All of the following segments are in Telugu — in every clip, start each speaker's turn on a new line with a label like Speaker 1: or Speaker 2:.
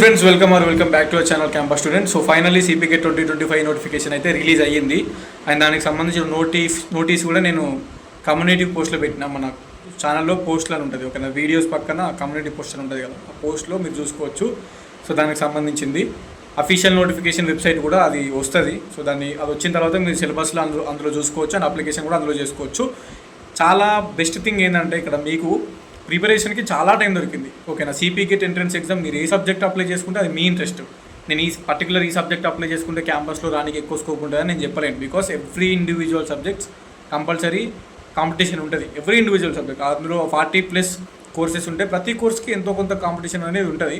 Speaker 1: Friends welcome back to our channel campus student. So finally CPK 2025 notification అయితే రిలీజ్ అయ్యింది. అండ్ దానికి సంబంధించిన నోటీస్ కూడా నేను కమ్యూనిటీ పోస్ట్లో పెట్టిన మన ఛానల్లో పోస్ట్లు అని ఉంటుంది. ఓకేనా, వీడియోస్ పక్కన కమ్యూనిటీ పోస్ట్ అని ఉంటుంది కదా, ఆ పోస్ట్లో మీరు చూసుకోవచ్చు. సో దానికి సంబంధించింది అఫీషియల్ నోటిఫికేషన్ వెబ్సైట్ కూడా అది వస్తుంది. సో అది వచ్చిన తర్వాత మీరు సిలబస్లో అందులో చూసుకోవచ్చు అండ్ అప్లికేషన్ కూడా అందులో చేసుకోవచ్చు. చాలా బెస్ట్ థింగ్ ఏంటంటే ఇక్కడ మీకు ప్రిపరేషన్కి చాలా టైం దొరికింది. ఓకేనా, సిపికేట్ ఎంట్రన్స్ ఎగ్జామ్ మీరు ఏ సబ్జెక్ట్ అప్లై చేసుకుంటే అది మీ ఇంట్రెస్ట్. నేను ఈ సబ్జెక్ట్ అప్లై చేసుకుంటే క్యాంపస్లో రానికి ఎక్కువ స్కోప్ ఉంటుందని నేను చెప్పలేను. Because every individual subjects compulsory competition ఉంటుంది. ఎవ్రీ ఇండివిజువల్ సబ్జెక్ట్ అందులో 40+ కోర్సెస్ ఉంటాయి. ప్రతి కోర్స్కి ఎంతో కొంత కాంపిటీషన్ అనేది ఉంటుంది.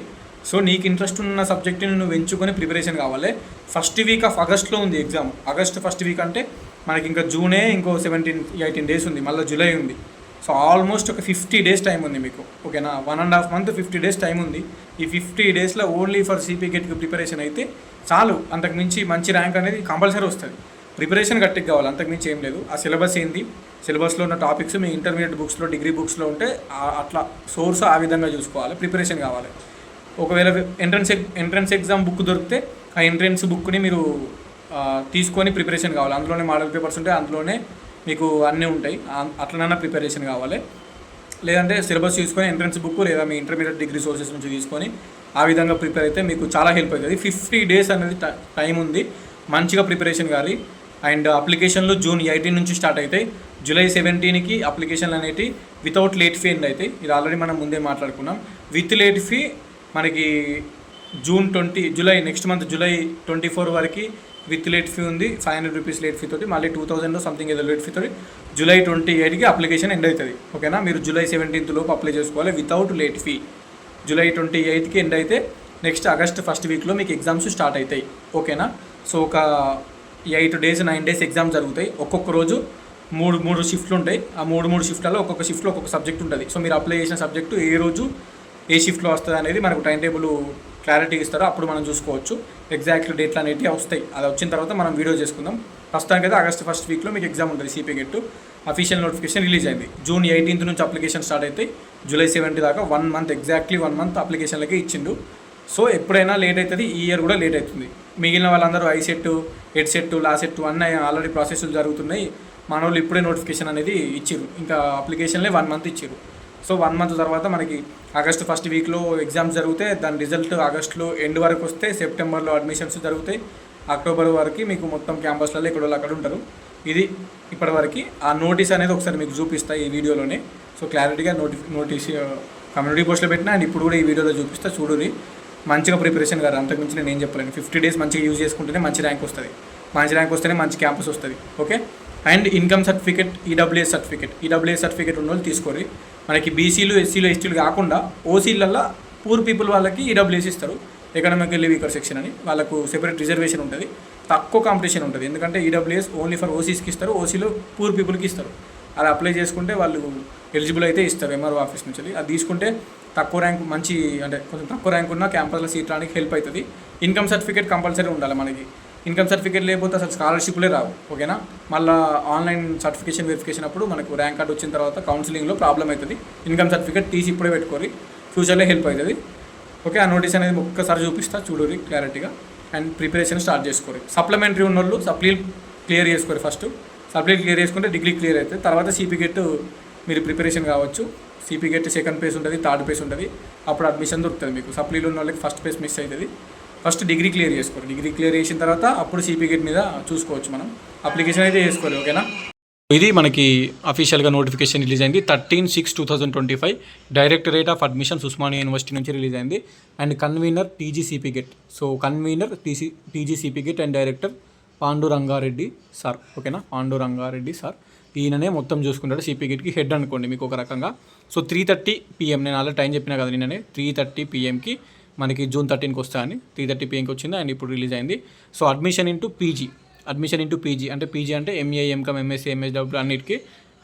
Speaker 1: సో నీకు ఇంట్రెస్ట్ ఉన్న సబ్జెక్ట్ని నువ్వు ఎంచుకొని ప్రిపరేషన్ కావాలి. ఫస్ట్ వీక్ ఆఫ్ ఆగస్ట్లో ఉంది ఎగ్జామ్. ఆగస్ట్ ఫస్ట్ వీక్ అంటే మనకి ఇంకా జూనే ఇంకో 17-18 డేస్ ఉంది, మళ్ళీ జూలై ఉంది. సో ఆల్మోస్ట్ ఒక 50 డేస్ టైం ఉంది మీకు. ఓకేనా, 1.5 month 50 డేస్ టైం ఉంది. ఈ 50 డేస్లో ఓన్లీ ఫర్ సిపికేట్కి ప్రిపరేషన్ అయితే చాలు. అంతకుమించి మంచి ర్యాంక్ అనేది కంపల్సరీ వస్తుంది. ప్రిపరేషన్ గట్టిగా కావాలి, అంతకుమించి ఏం లేదు. ఆ సిలబస్ ఏంది, సిలబస్లో ఉన్న టాపిక్స్ మీ ఇంటర్మీడియట్ బుక్స్లో డిగ్రీ బుక్స్లో ఉంటే అట్లా సోర్స్ ఆ విధంగా చూసుకోవాలి. ప్రిపరేషన్ కావాలి. ఒకవేళ ఎంట్రన్స్ ఎగ్జామ్ బుక్ దొరికితే ఆ ఎంట్రన్స్ బుక్ని మీరు తీసుకొని ప్రిపరేషన్ కావాలి. అందులోనే మోడల్ పేపర్స్ ఉంటాయి, అందులోనే మీకు అన్నీ ఉంటాయి. అట్లనైనా ప్రిపరేషన్ కావాలి. లేదంటే సిలబస్ తీసుకొని ఎంట్రన్స్ బుక్ లేదా మీ ఇంటర్మీడియట్ డిగ్రీ సోర్సెస్ నుంచి తీసుకొని ఆ విధంగా ప్రిపేర్ అయితే మీకు చాలా హెల్ప్ అవుతుంది. 50 డేస్ అనేది టైం ఉంది, మంచిగా ప్రిపరేషన్ కావాలి. అండ్ అప్లికేషన్లు June 18 నుంచి స్టార్ట్ అవుతాయి. July 17కి అప్లికేషన్లు అనేవి వితౌట్ లేట్ ఫీ ఎండ్ అవుతాయి. ఇది ఆల్రెడీ మనం ముందే మాట్లాడుకున్నాం. విత్ లేట్ ఫీ మనకి జూలై నెక్స్ట్ మంత్ July 24 వరకు విత్ లేట్ ఫీ ఉంది. 500 రూపీస్ లేట్ ఫీ తోటి, మళ్ళీ 2000 సంథింగ్ ఏదో లేట్ ఫీ తోటి July 28కి అప్లికేషన్ ఎండ్ అవుతుంది. ఓకేనా, మీరు July 17th లోపు అప్లై చేసుకోవాలి వితౌట్ లేట్ ఫీ. July 28కి ఎండ్ అయితే నెక్స్ట్ ఆగస్ట్ ఫస్ట్ వీక్లో మీకు ఎగ్జామ్స్ స్టార్ట్ అవుతాయి. ఓకేనా, సో ఒక 8 days 9 days ఎగ్జామ్ జరుగుతాయి. ఒక్కొక్క రోజు మూడు షిఫ్ట్లు ఉంటాయి. ఆ మూడు షిఫ్ట్లలో ఒక్కొక్క షిఫ్ట్లో ఒక్కొక్క సబ్జెక్ట్ ఉంటుంది. సో మీరు అప్లై చేసిన సబ్జెక్టు ఏ రోజు ఏ షిఫ్ట్లో వస్తుంది అనేది మనకు టైం టేబుల్ క్లారిటీ ఇస్తారో అప్పుడు మనం చూసుకోవచ్చు. ఎగ్జాక్ట్ డేట్లు అనేవి వస్తాయి. అది వచ్చిన తర్వాత మనం వీడియో చేసుకుందాం. ప్రస్తుతానికి అయితే ఆగస్ట్ ఫస్ట్ వీక్లో మీకు ఎగ్జామ్ ఉంటుంది. సిపికేట్ అఫీషియల్ నోటిఫికేషన్ రిలీజ్ అయింది. June 18th నుంచి అప్లికేషన్ స్టార్ట్ అవుతాయి. July 17th దాకా 1 month ఎగ్జాక్ట్లీ 1 month అప్లికేషన్లకే ఇచ్చిండు. సో ఎప్పుడైనా లేట్ అవుతుంది, ఈ ఇయర్ కూడా లేట్ అవుతుంది. మిగిలిన వాళ్ళందరూ ఐసెట్, హెడ్సెట్, లాసెట్ అన్నీ ఆల్రెడీ ప్రాసెస్లు జరుగుతున్నాయి. మన వాళ్ళు ఇప్పుడే నోటిఫికేషన్ అనేది ఇచ్చారు. ఇంకా అప్లికేషన్లే 1 month ఇచ్చారు. సో 1 month తర్వాత మనకి ఆగస్ట్ ఫస్ట్ వీక్లో ఎగ్జామ్స్ జరిగితే దాని రిజల్ట్ ఆగస్టులో ఎండ్ వరకు వస్తే సెప్టెంబర్లో అడ్మిషన్స్ జరుగుతాయి. అక్టోబర్ వరకు మీకు మొత్తం క్యాంపస్లలో ఇక్కడ అక్కడ ఉంటారు. ఇది ఇప్పటివరకు ఆ నోటీస్ అనేది ఒకసారి మీకు చూపిస్తా ఈ వీడియోలోనే. సో క్లారిటీగా నోటీస్ కమ్యూనిటీ పోస్ట్లో పెట్టినా అండ్ ఇప్పుడు కూడా ఈ వీడియోలో చూపిస్తా. చూడురి, మంచిగా ప్రిపరేషన్ కాదు, అంతకుమించి నేను ఏం చెప్పలేను. 50 days మంచిగా యూజ్ చేసుకుంటేనే మంచి ర్యాంక్ వస్తుంది. మంచి ర్యాంక్ వస్తేనే మంచి క్యాంపస్ వస్తుంది. Okay, and income certificate, EWS certificate ఉన్న వాళ్ళు తీసుకోరు. మనకి బీసీలు, ఎస్సీలు, ఎస్టీలు కాకుండా ఓసీలల్లో పూర్ పీపుల్ వాళ్ళకి ఈడబ్ల్యూఎస్ ఇస్తారు. ఎకనామికల్లీ వీకర్ సెక్షన్ అని వాళ్ళకు సెపరేట్ రిజర్వేషన్ ఉంటుంది. తక్కువ కాంపిటీషన్ ఉంటుంది. ఎందుకంటే ఈడబ్ల్యూఎస్ ఓన్లీ ఫర్ ఓసీస్కి ఇస్తారు, ఓసీలో పూర్ పీపుల్కి ఇస్తారు. అది అప్లై చేసుకుంటే వాళ్ళు ఎలిజిబుల్ అయితే ఇస్తారు ఎంఆర్ఓ ఆఫీస్ నుంచి. అది తీసుకుంటే తక్కువ ర్యాంక్ కొంచెం తక్కువ ర్యాంక్ ఉన్న క్యాంపస్లో సీట్ రానికి హెల్ప్ అవుతుంది. ఇన్కమ్ సర్టిఫికేట్ కంపల్సరీ ఉండాలి మనకి. ఇన్కమ్ సర్టిఫికేట్ లేకపోతే అసలు స్కాలర్షిప్లే రావు. ఓకేనా, మళ్ళీ ఆన్లైన్ సర్టిఫికేషన్ వెరిఫికేషన్ అప్పుడు మనకు ర్యాంక్ కార్డు వచ్చిన తర్వాత కౌన్సిలింగ్లో ప్రాబ్లం అవుతుంది. ఇన్కమ్ సర్టిఫికేట్ తీసి ఇప్పుడే పెట్టుకోరి, ఫ్యూచర్లో హెల్ప్ అవుతుంది. ఓకే, ఆ నోటీస్ అనేది ఒక్కసారి చూపిస్తా, చూడరి క్లారిటీగా. అండ్ ప్రిపరేషన్ స్టార్ట్ చేసుకోరు. సప్లిమెంటరీ ఉన్న వాళ్ళు సప్లీలు క్లియర్ చేసుకోరు. ఫస్ట్ సప్లీలు క్లియర్ చేసుకుంటే డిగ్రీ క్లియర్ అవుతుంది. తర్వాత సిపికేట్ మీరు ప్రిపరేషన్ కావచ్చు. సిపికేట్ సెకండ్ పేజ్ ఉంటుంది, థర్డ్ పేజ్ ఉంటుంది. అప్పుడు అడ్మిషన్ దొరుకుతుంది మీకు. సప్లీలు ఉన్న వాళ్ళకి ఫస్ట్ పేజ్ మిస్ అవుతుంది. ఫస్ట్ డిగ్రీ క్లియర్ చేసుకోరు. డిగ్రీ క్లియర్ చేసిన తర్వాత అప్పుడు సిపికేట్ మీద చూసుకోవచ్చు మనం. అప్లికేషన్ అయితే చేసుకోవాలి. ఓకేనా, ఇది మనకి అఫీషియల్గా నోటిఫికేషన్ రిలీజ్ అయింది 13/6/2025. Directorate of admissions Osmania university నుంచి రిలీజ్ అయింది. And convener TG CPGET. So convener TG CPGET and director Panduranga Reddy sir. ఓకేనా, పాండురంగారెడ్డి సార్ ఈయననే మొత్తం చూసుకుంటాడు. సిపికేట్కి హెడ్ అనుకోండి మీకు ఒక రకంగా. సో 3:30 PM, నేను ఆల్రెడీ టైం చెప్పినా కదా నిన్ననే, 3:30 PMకి మనకి June 13కి వస్తాయని. 3:30 PMకి వచ్చింది అండ్ ఇప్పుడు రిలీజ్ అయింది. సో అడ్మిషన్ ఇంటూ పీజీ అంటే పీజీ అంటే ఎంఏ, ఎంకామ్, ఎంఎస్సీ, ఎంఎస్డబ్ల్యూ అన్నిటికీ.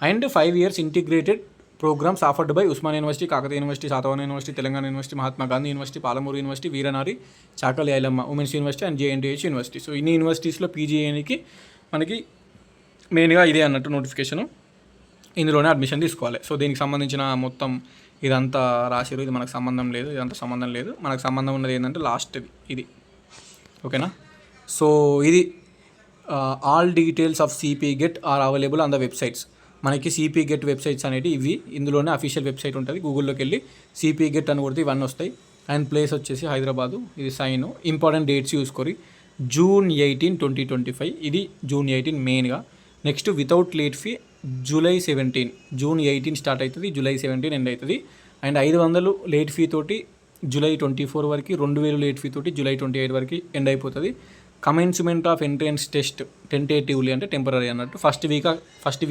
Speaker 1: And 5 years integrated programmes offered by Osmania university, Kakatiya university, Satavahana university, Telangana university, Mahatma Gandhi university, Palamuru university, Veeranari, Chakali Ailamma women's university and JNTH university. So ఇన్ని యూనివర్సిటీస్లో పీజీ చేయడానికి మనకి మెయిన్గా ఇదే అన్నట్టు నోటిఫికేషను. ఇందులోనే అడ్మిషన్ తీసుకోవాలి. సో దీనికి సంబంధించిన మొత్తం ఇదంతా రాసిరు, ఇది మనకు సంబంధం లేదు, ఇదంతా సంబంధం లేదు. మనకు సంబంధం ఉన్నది ఏంటంటే లాస్ట్ ఇది, ఓకేనా. సో ఇది all details of CP get are available on the websites. మనకి సిపి గెట్ వెబ్సైట్స్ అనేవి ఇవి, ఇందులోనే అఫీషియల్ వెబ్సైట్ ఉంటుంది. గూగుల్లోకి వెళ్ళి సిపి గెట్ అని కొడితే ఇవన్నీ వస్తాయి. అండ్ ప్లేస్ వచ్చేసి హైదరాబాదు, ఇది సైన్. ఇంపార్టెంట్ డేట్స్ చూసుకొని June 18, 2025, ఇది June 18 మెయిన్గా. Next without late fee July 17, June 18 start అవుతుంది, July 17 ఎండ్ అవుతుంది. అండ్ 500 లేట్ ఫీ తోటి July 24 వరకు, 2000 లేట్ ఫీ తోటి July 28 వరకు ఎండ్ అయిపోతుంది. Commencement of entrance test tentatively అంటే టెంపరీ అన్నట్టు first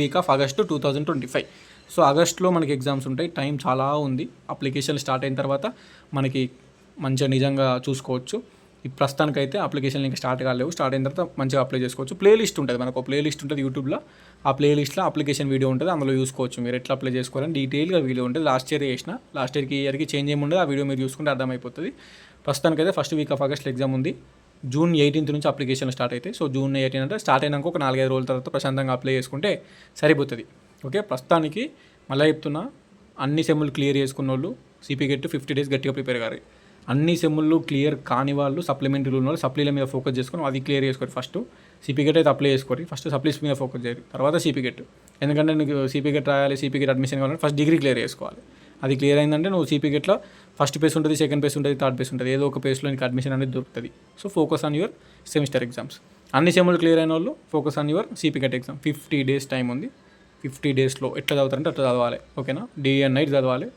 Speaker 1: week of August 2025. So ఆగస్ట్లో మనకి ఎగ్జామ్స్ ఉంటాయి, టైం చాలా ఉంది. అప్లికేషన్ స్టార్ట్ అయిన తర్వాత మనకి మంచిగా నిజంగా చూసుకోవచ్చు. ఈ ప్రస్తుతానికైతే అప్లికేషన్లు ఇంకా స్టార్ట్ కాలేవు, స్టార్ట్ అయిన తర్వాత మంచిగా అప్లై చేసుకోవచ్చు. ప్లేలిస్ట్ ఉంటుంది, మనకు ప్లేలిస్ట్ ఉంటుంది యూట్యూబ్లో. ఆ ప్లేలిస్ట్లో అప్లికేషన్ వీడియో ఉంటుంది, అందులో చూసుకోవచ్చు మీరు ఎట్లా అప్లై చేసుకోవాలని డీటెయిల్గా వీడియో ఉంటుంది. లాస్ట్ ఇయర్కి చేంజ్ ఏమి ఉండదు, ఆ వీడియో మీరు చూసుకుంటే అర్థమైపోతుంది. ప్రస్తుతానికైతే ఫస్ట్ వీక్ ఆఫ్ ఆగస్ట్లో ఎగ్జామ్ ఉంది. June 18 నుంచి అప్లికేషన్ స్టార్ట్ అవుతాయి. సో June 18 అంటే స్టార్ట్ అయినాక ఒక 4-5 రోజుల తర్వాత ప్రశాంతంగా అప్లై చేసుకుంటే సరిపోతుంది. ఓకే, ప్రస్తుతానికి మళ్ళీ చెప్తున్నా, అన్ని సెమ్ములు క్లియర్ చేసుకున్న వాళ్ళు సిపి గెట్ 50 days గట్టిగా ప్రిపేర్ కారు. అన్ని సెమ్ములు క్లియర్ కాని వాళ్ళు సప్లిమెంటరీలు ఉన్న వాళ్ళు సప్లీల మీద ఫోకస్ చేసుకొని అది క్లియర్ చేసుకోరు. ఫస్ట్ సిపి గెట్ అయితే అప్లై చేసుకోరు, ఫస్ట్ సప్లీస్ మీద ఫోకస్ చేయరు, తర్వాత సిపి గెట్. ఎందుకంటే నీకు సిపి గెట్ రాయాలి, సిపి గెట్ అడ్మిషన్ కావాలంటే ఫస్ట్ డిగ్రీ క్లియర్ చేసుకోవాలి. అది క్లియర్ అయిందంటే నువ్వు సిపి గెట్లో ఫస్ట్ పేస్ ఉంటుంది, సెకండ్ పేస్ ఉంటుంది, థర్డ్ పేస్ ఉంటుంది, ఏదో ఒక పేస్లో నీకు అడ్మిషన్ అనేది దొరుకుతుంది. So focus on your semester exams. అన్ని సెమ్ములు క్లియర్ అయిన వాళ్ళు focus on your CP get exam. 50 days time ఉంది. 50 daysలో ఎట్లా చదువుతారంటే అట్లా చదవాలి, ఓకేనా. డే అండ్ నైట్ చదవాలి,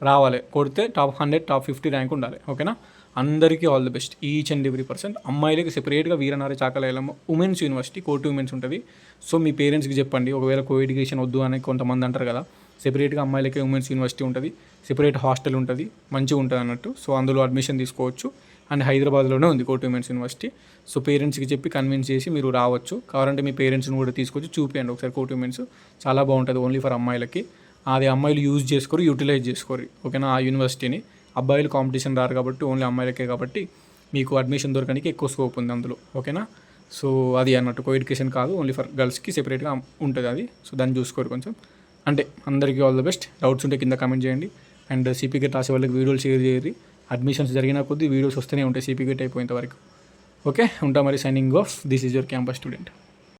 Speaker 1: రావాలి, కొడితే టాప్ 100 టాప్ 50 ర్యాంక్ ఉండాలి, ఓకేనా. అందరికీ all the best, each and every person. అమ్మాయిలకి సెపరేట్గా వీరనారి చాకలైలమ్మ ఉమెన్స్ యూనివర్సిటీ కోటి ఉమెన్స్ ఉంటుంది. సో మీ పేరెంట్స్కి చెప్పండి, ఒకవేళ కో ఎడ్యుకేషన్ వద్దు అని కొంతమంది అంటారు కదా, సెపరేట్గా అమ్మాయిలకి ఉమెన్స్ యూనివర్సిటీ ఉంటుంది, సెపరేట్ హాస్టల్ ఉంటుంది, మంచిగా ఉంటుంది అన్నట్టు. సో అందులో అడ్మిషన్ తీసుకోవచ్చు. అండ్ హైదరాబాద్లోనే ఉంది కోటి ఉమెన్స్ యూనివర్సిటీ. సో పేరెంట్స్కి చెప్పి కన్విన్స్ చేసి మీరు రావచ్చు. కావాలంటే మీ పేరెంట్స్ని కూడా తీసుకొచ్చి చూపించండి ఒకసారి. కోటి ఉమెన్స్ చాలా బాగుంటుంది, ఓన్లీ ఫర్ అమ్మాయిలకి. అది అమ్మాయిలు యూజ్ చేసుకోరు, యూటిలైజ్ చేసుకోరు, ఓకేనా. ఆ యూనివర్సిటీని అబ్బాయిలు కాంపిటీషన్ రారు కాబట్టి ఓన్లీ అమ్మాయిలకే కాబట్టి మీకు అడ్మిషన్ దొరకడానికి ఎక్కువ స్కోప్ ఉంది అందులో, ఓకేనా. సో అది అన్నట్టు కో ఎడ్యుకేషన్ కాదు, ఓన్లీ ఫర్ గర్ల్స్కి సెపరేట్గా ఉంటుంది అది. సో దాన్ని చూసుకోరు కొంచెం. అంటే అందరికీ ఆల్ ద బెస్ట్. డౌట్స్ ఉంటే కింద కామెంట్ చేయండి. అండ్ సిపి గెట్ రాసే వాళ్ళకి వీడియోలు షేర్ చేయరు. అడ్మిషన్స్ జరిగిన కొద్దీ వీడియోస్ వస్తూనే ఉంటాయి సిపి గెట్ అయిపోయేంత వరకు. ఓకే, ఉంటా మరి. Signing off. This is your campus student.